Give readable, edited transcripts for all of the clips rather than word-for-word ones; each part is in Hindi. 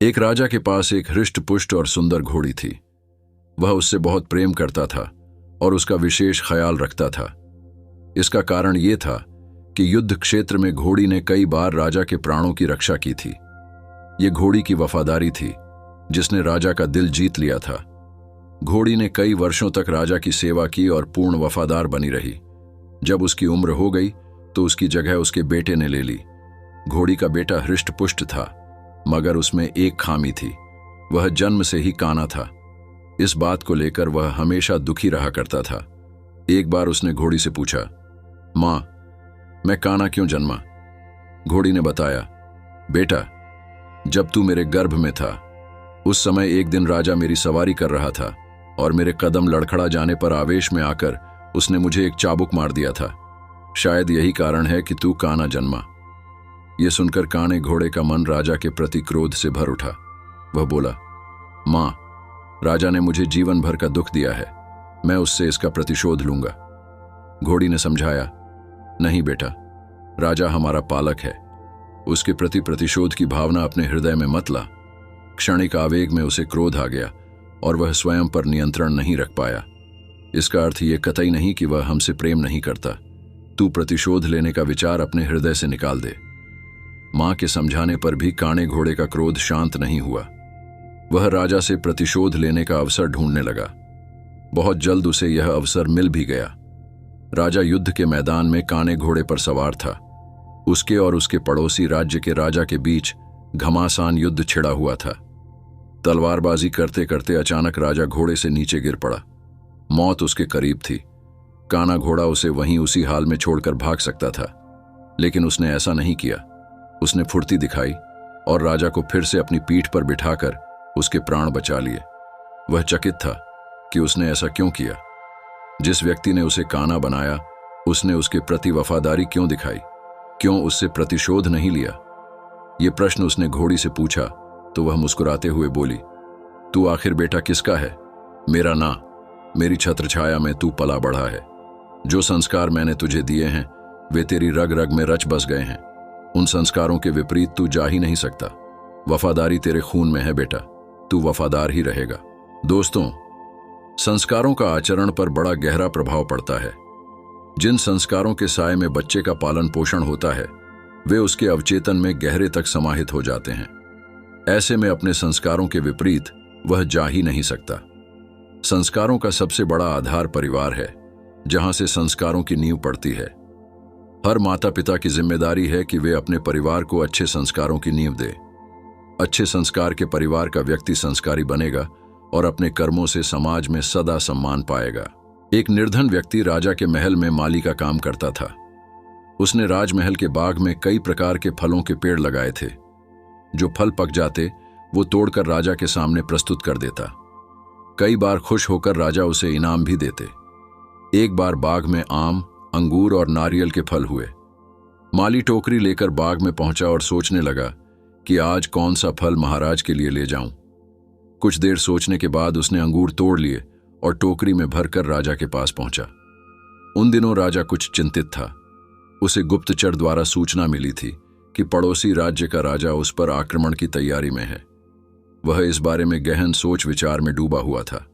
एक राजा के पास एक हृष्ट-पुष्ट और सुंदर घोड़ी थी। वह उससे बहुत प्रेम करता था और उसका विशेष ख्याल रखता था। इसका कारण यह था कि युद्ध क्षेत्र में घोड़ी ने कई बार राजा के प्राणों की रक्षा की थी। ये घोड़ी की वफादारी थी जिसने राजा का दिल जीत लिया था। घोड़ी ने कई वर्षों तक राजा की सेवा की और पूर्ण वफादार बनी रही। जब उसकी उम्र हो गई तो उसकी जगह उसके बेटे ने ले ली। घोड़ी का बेटा हृष्ट-पुष्ट था, मगर उसमें एक खामी थी। वह जन्म से ही काना था। इस बात को लेकर वह हमेशा दुखी रहा करता था। एक बार उसने घोड़ी से पूछा, मां, मैं काना क्यों जन्मा? घोड़ी ने बताया, बेटा, जब तू मेरे गर्भ में था उस समय एक दिन राजा मेरी सवारी कर रहा था और मेरे कदम लड़खड़ा जाने पर आवेश में आकर उसने मुझे एक चाबुक मार दिया था। शायद यही कारण है कि तू काना जन्मा। यह सुनकर काने घोड़े का मन राजा के प्रति क्रोध से भर उठा। वह बोला, मां, राजा ने मुझे जीवन भर का दुख दिया है, मैं उससे इसका प्रतिशोध लूंगा। घोड़ी ने समझाया, नहीं बेटा, राजा हमारा पालक है, उसके प्रति प्रतिशोध की भावना अपने हृदय में मत ला। क्षणिक आवेग में उसे क्रोध आ गया और वह स्वयं पर नियंत्रण नहीं रख पाया। इसका अर्थ यह कतई नहीं कि वह हमसे प्रेम नहीं करता। तू प्रतिशोध लेने का विचार अपने हृदय से निकाल दे। मां के समझाने पर भी काने घोड़े का क्रोध शांत नहीं हुआ। वह राजा से प्रतिशोध लेने का अवसर ढूंढने लगा। बहुत जल्द उसे यह अवसर मिल भी गया। राजा युद्ध के मैदान में काने घोड़े पर सवार था। उसके और उसके पड़ोसी राज्य के राजा के बीच घमासान युद्ध छिड़ा हुआ था। तलवारबाजी करते करते अचानक राजा घोड़े से नीचे गिर पड़ा। मौत उसके करीब थी। काना घोड़ा उसे वहीं उसी हाल में छोड़कर भाग सकता था, लेकिन उसने ऐसा नहीं किया। उसने फुर्ती दिखाई और राजा को फिर से अपनी पीठ पर बिठाकर उसके प्राण बचा लिए। वह चकित था कि उसने ऐसा क्यों किया। जिस व्यक्ति ने उसे काना बनाया उसने उसके प्रति वफादारी क्यों दिखाई? क्यों उससे प्रतिशोध नहीं लिया? ये प्रश्न उसने घोड़ी से पूछा तो वह मुस्कुराते हुए बोली, तू आखिर बेटा किसका है? मेरा ना। मेरी छत्रछाया में तू पला बढ़ा है। जो संस्कार मैंने तुझे दिए हैं वे तेरी रग रग में रच बस गए हैं। उन संस्कारों के विपरीत तू जा ही नहीं सकता। वफादारी तेरे खून में है बेटा, तू वफादार ही रहेगा। दोस्तों, संस्कारों का आचरण पर बड़ा गहरा प्रभाव पड़ता है। जिन संस्कारों के साए में बच्चे का पालन पोषण होता है वे उसके अवचेतन में गहरे तक समाहित हो जाते हैं। ऐसे में अपने संस्कारों के विपरीत वह जा ही नहीं सकता। संस्कारों का सबसे बड़ा आधार परिवार है, जहां से संस्कारों की नींव पड़ती है। हर माता पिता की जिम्मेदारी है कि वे अपने परिवार को अच्छे संस्कारों की नींव दे। अच्छे संस्कार के परिवार का व्यक्ति संस्कारी बनेगा और अपने कर्मों से समाज में सदा सम्मान पाएगा। एक निर्धन व्यक्ति राजा के महल में माली का काम करता था। उसने राजमहल के बाग में कई प्रकार के फलों के पेड़ लगाए थे। जो फल पक जाते वो तोड़कर राजा के सामने प्रस्तुत कर देता। कई बार खुश होकर राजा उसे इनाम भी देते। एक बार बाग में आम, अंगूर और नारियल के फल हुए। माली टोकरी लेकर बाग में पहुंचा और सोचने लगा कि आज कौन सा फल महाराज के लिए ले जाऊं। कुछ देर सोचने के बाद उसने अंगूर तोड़ लिए और टोकरी में भरकर राजा के पास पहुंचा। उन दिनों राजा कुछ चिंतित था। उसे गुप्तचर द्वारा सूचना मिली थी कि पड़ोसी राज्य का राजा उस पर आक्रमण की तैयारी में है। वह इस बारे में गहन सोच विचार में डूबा हुआ था।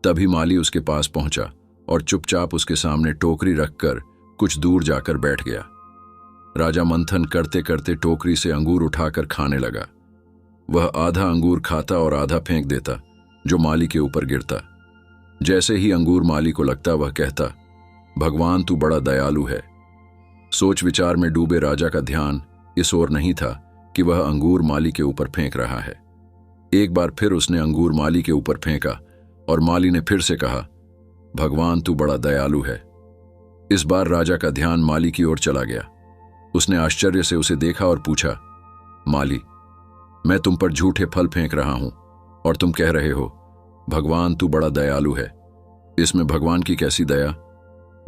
तभी माली उसके पास पहुंचा और चुपचाप उसके सामने टोकरी रखकर कुछ दूर जाकर बैठ गया। राजा मंथन करते करते टोकरी से अंगूर उठाकर खाने लगा। वह आधा अंगूर खाता और आधा फेंक देता, जो माली के ऊपर गिरता। जैसे ही अंगूर माली को लगता वह कहता, भगवान तू बड़ा दयालु है। सोच विचार में डूबे राजा का ध्यान इस ओर नहीं था कि वह अंगूर माली के ऊपर फेंक रहा है। एक बार फिर उसने अंगूर माली के ऊपर फेंका और माली ने फिर से कहा, भगवान तू बड़ा दयालु है। इस बार राजा का ध्यान माली की ओर चला गया। उसने आश्चर्य से उसे देखा और पूछा, माली, मैं तुम पर झूठे फल फेंक रहा हूं और तुम कह रहे हो भगवान तू बड़ा दयालु है। इसमें भगवान की कैसी दया?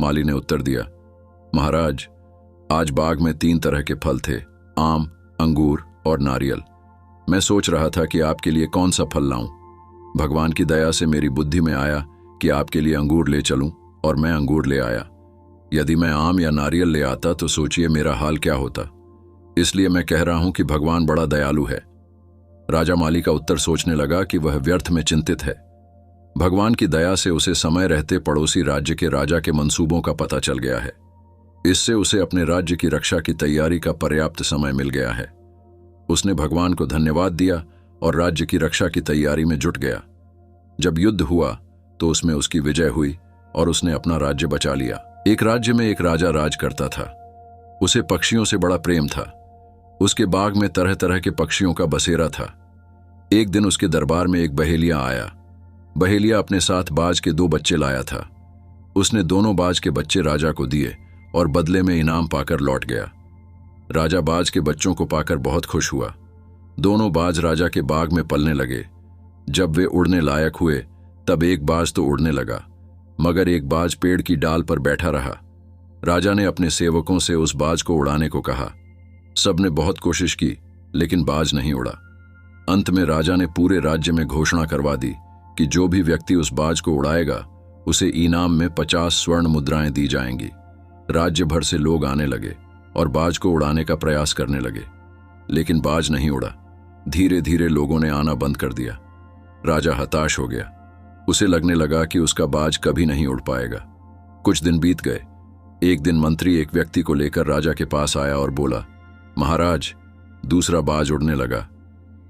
माली ने उत्तर दिया, महाराज, आज बाग में 3 तरह के फल थे, आम, अंगूर और नारियल। मैं सोच रहा था कि आपके लिए कौन सा फल लाऊं। भगवान की दया से मेरी बुद्धि में आया कि आपके लिए अंगूर ले चलूं और मैं अंगूर ले आया। यदि मैं आम या नारियल ले आता तो सोचिए मेरा हाल क्या होता। इसलिए मैं कह रहा हूं कि भगवान बड़ा दयालु है। राजा माली का उत्तर सोचने लगा कि वह व्यर्थ में चिंतित है। भगवान की दया से उसे समय रहते पड़ोसी राज्य के राजा के मंसूबों का पता चल गया है। इससे उसे अपने राज्य की रक्षा की तैयारी का पर्याप्त समय मिल गया है। उसने भगवान को धन्यवाद दिया और राज्य की रक्षा की तैयारी में जुट गया। जब युद्ध हुआ तो उसमें उसकी विजय हुई और उसने अपना राज्य बचा लिया। एक राज्य में एक राजा राज करता था। उसे पक्षियों से बड़ा प्रेम था। उसके बाग में तरह तरह के पक्षियों का बसेरा था। एक दिन उसके दरबार में एक बहेलिया आया। बहेलिया अपने साथ बाज के 2 बच्चे लाया था। उसने दोनों बाज के बच्चे राजा को दिए और बदले में इनाम पाकर लौट गया। राजा बाज के बच्चों को पाकर बहुत खुश हुआ। दोनों बाज राजा के बाग में पलने लगे। जब वे उड़ने लायक हुए तब एक बाज तो उड़ने लगा, मगर एक बाज पेड़ की डाल पर बैठा रहा। राजा ने अपने सेवकों से उस बाज को उड़ाने को कहा। सबने बहुत कोशिश की, लेकिन बाज नहीं उड़ा। अंत में राजा ने पूरे राज्य में घोषणा करवा दी कि जो भी व्यक्ति उस बाज को उड़ाएगा उसे इनाम में 50 स्वर्ण मुद्राएं दी जाएंगी। राज्य भर से लोग आने लगे और बाज को उड़ाने का प्रयास करने लगे, लेकिन बाज नहीं उड़ा। धीरे धीरे लोगों ने आना बंद कर दिया। राजा हताश हो गया। उसे लगने लगा कि उसका बाज कभी नहीं उड़ पाएगा। कुछ दिन बीत गए। एक दिन मंत्री एक व्यक्ति को लेकर राजा के पास आया और बोला, महाराज, दूसरा बाज उड़ने लगा।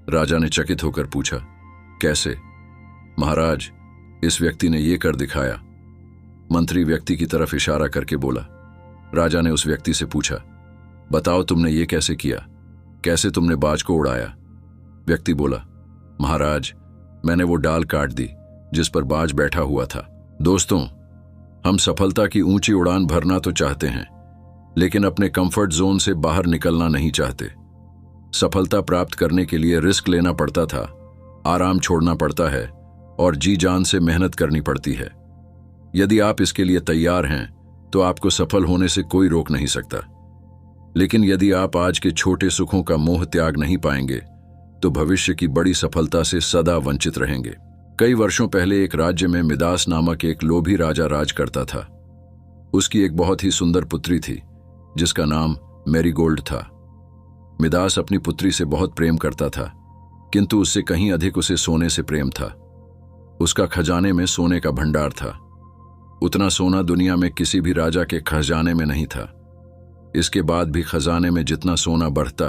राजा ने चकित होकर पूछा, कैसे? महाराज, इस व्यक्ति ने यह कर दिखाया। मंत्री व्यक्ति की तरफ इशारा करके बोला। राजा ने उस व्यक्ति से पूछा, बताओ तुमने ये कैसे किया? कैसे तुमने बाज को उड़ाया? व्यक्ति बोला, महाराज, मैंने वो डाल काट दी जिस पर बाज बैठा हुआ था। दोस्तों, हम सफलता की ऊंची उड़ान भरना तो चाहते हैं, लेकिन अपने कंफर्ट जोन से बाहर निकलना नहीं चाहते। सफलता प्राप्त करने के लिए रिस्क लेना पड़ता था, आराम छोड़ना पड़ता है और जी जान से मेहनत करनी पड़ती है। यदि आप इसके लिए तैयार हैं तो आपको सफल होने से कोई रोक नहीं सकता। लेकिन यदि आप आज के छोटे सुखों का मोह त्याग नहीं पाएंगे तो भविष्य की बड़ी सफलता से सदा वंचित रहेंगे। कई वर्षों पहले एक राज्य में मिदास नामक एक लोभी राजा राज करता था। उसकी एक बहुत ही सुंदर पुत्री थी जिसका नाम मैरीगोल्ड था। मिदास अपनी पुत्री से बहुत प्रेम करता था, किंतु उससे कहीं अधिक उसे सोने से प्रेम था। उसका खजाने में सोने का भंडार था। उतना सोना दुनिया में किसी भी राजा के खजाने में नहीं था। इसके बाद भी खजाने में जितना सोना बढ़ता,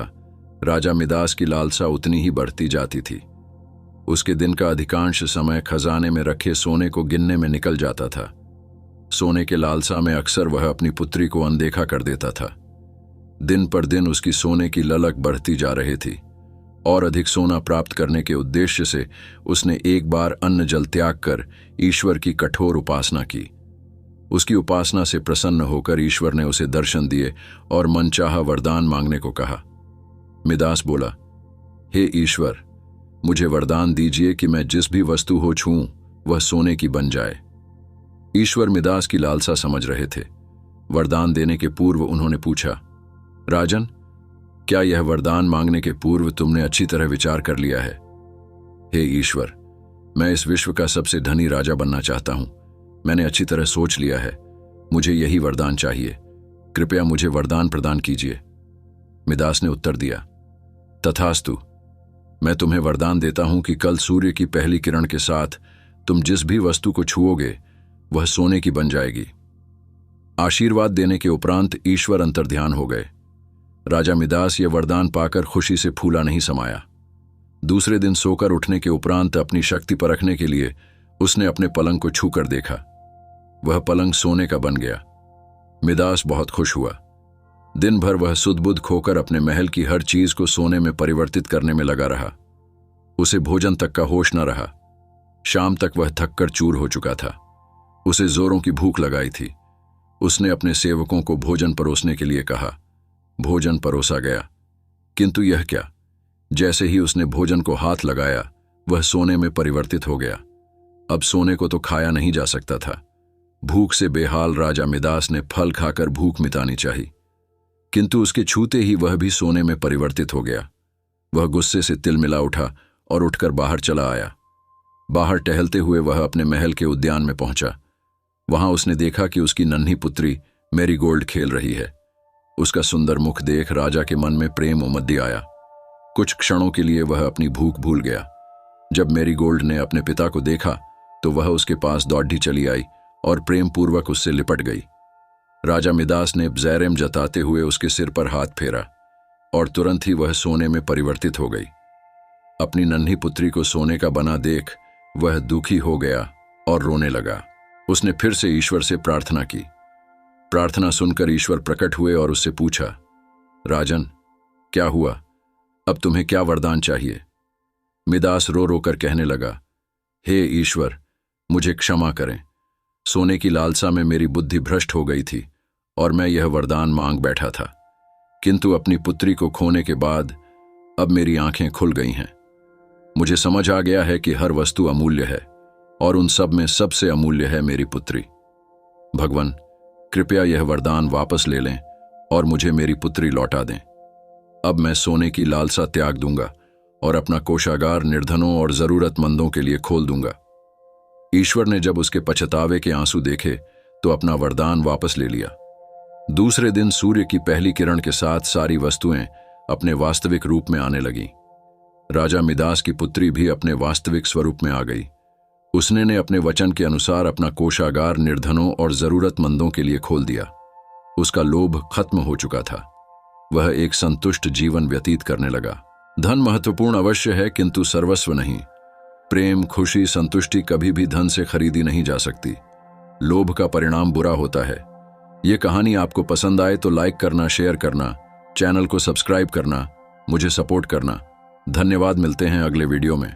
राजा मिदास की लालसा उतनी ही बढ़ती जाती थी। उसके दिन का अधिकांश समय खजाने में रखे सोने को गिनने में निकल जाता था। सोने के लालसा में अक्सर वह अपनी पुत्री को अनदेखा कर देता था। दिन पर दिन उसकी सोने की ललक बढ़ती जा रही थी और अधिक सोना प्राप्त करने के उद्देश्य से उसने एक बार अन्न जल त्याग कर ईश्वर की कठोर उपासना की। उसकी उपासना से प्रसन्न होकर ईश्वर ने उसे दर्शन दिए और मनचाहा वरदान मांगने को कहा। मिदास बोला, हे ईश्वर, मुझे वरदान दीजिए कि मैं जिस भी वस्तु हो छूऊं वह सोने की बन जाए। ईश्वर मिदास की लालसा समझ रहे थे। वरदान देने के पूर्व उन्होंने पूछा, राजन, क्या यह वरदान मांगने के पूर्व तुमने अच्छी तरह विचार कर लिया है? हे ईश्वर, मैं इस विश्व का सबसे धनी राजा बनना चाहता हूं। मैंने अच्छी तरह सोच लिया है। मुझे यही वरदान चाहिए। कृपया मुझे वरदान प्रदान कीजिए। मिदास ने उत्तर दिया, तथास्तु। मैं तुम्हें वरदान देता हूं कि कल सूर्य की पहली किरण के साथ तुम जिस भी वस्तु को छुओगे वह सोने की बन जाएगी। आशीर्वाद देने के उपरांत ईश्वर अंतर्ध्यान हो गए। राजा मिदास ये वरदान पाकर खुशी से फूला नहीं समाया। दूसरे दिन सोकर उठने के उपरांत अपनी शक्ति परखने के लिए उसने अपने पलंग को छूकर देखा। वह पलंग सोने का बन गया। मिदास बहुत खुश हुआ। दिन भर वह सुध-बुध खोकर अपने महल की हर चीज को सोने में परिवर्तित करने में लगा रहा। उसे भोजन तक का होश न रहा। शाम तक वह थककर चूर हो चुका था। उसे जोरों की भूख लगाई थी। उसने अपने सेवकों को भोजन परोसने के लिए कहा। भोजन परोसा गया, किंतु यह क्या, जैसे ही उसने भोजन को हाथ लगाया वह सोने में परिवर्तित हो गया। अब सोने को तो खाया नहीं जा सकता था। भूख से बेहाल राजा मिदास ने फल खाकर भूख मिटानी चाहिए, किंतु उसके छूते ही वह भी सोने में परिवर्तित हो गया। वह गुस्से से तिलमिला उठा और उठकर बाहर चला आया। बाहर टहलते हुए वह अपने महल के उद्यान में पहुंचा। वहां उसने देखा कि उसकी नन्ही पुत्री मैरीगोल्ड खेल रही है। उसका सुंदर मुख देख राजा के मन में प्रेम उमड़ आया। कुछ क्षणों के लिए वह अपनी भूख भूल गया। जब मैरीगोल्ड ने अपने पिता को देखा तो वह उसके पास दौड़ी चली आई और प्रेम पूर्वक उससे लिपट गई। राजा मिदास ने ज़ैरेम जताते हुए उसके सिर पर हाथ फेरा और तुरंत ही वह सोने में परिवर्तित हो गई। अपनी नन्ही पुत्री को सोने का बना देख वह दुखी हो गया और रोने लगा। उसने फिर से ईश्वर से प्रार्थना की। प्रार्थना सुनकर ईश्वर प्रकट हुए और उससे पूछा, राजन, क्या हुआ? अब तुम्हें क्या वरदान चाहिए? मिदास रो रो कर कहने लगा, हे ईश्वर, मुझे क्षमा करें। सोने की लालसा में मेरी बुद्धि भ्रष्ट हो गई थी और मैं यह वरदान मांग बैठा था, किंतु अपनी पुत्री को खोने के बाद अब मेरी आंखें खुल गई हैं। मुझे समझ आ गया है कि हर वस्तु अमूल्य है और उन सब में सबसे अमूल्य है मेरी पुत्री। भगवान, कृपया यह वरदान वापस ले लें और मुझे मेरी पुत्री लौटा दें। अब मैं सोने की लालसा त्याग दूंगा और अपना कोषागार निर्धनों और जरूरतमंदों के लिए खोल दूंगा। ईश्वर ने जब उसके पछतावे के आंसू देखे तो अपना वरदान वापस ले लिया। दूसरे दिन सूर्य की पहली किरण के साथ सारी वस्तुएं अपने वास्तविक रूप में आने लगीं। राजा मिदास की पुत्री भी अपने वास्तविक स्वरूप में आ गई। उसने ने अपने वचन के अनुसार अपना कोषागार निर्धनों और जरूरतमंदों के लिए खोल दिया। उसका लोभ खत्म हो चुका था। वह एक संतुष्ट जीवन व्यतीत करने लगा। धन महत्वपूर्ण अवश्य है, किंतु सर्वस्व नहीं। प्रेम, खुशी, संतुष्टि कभी भी धन से खरीदी नहीं जा सकती। लोभ का परिणाम बुरा होता है। ये कहानी आपको पसंद आए तो लाइक करना, शेयर करना, चैनल को सब्सक्राइब करना, मुझे सपोर्ट करना। धन्यवाद। मिलते हैं अगले वीडियो में।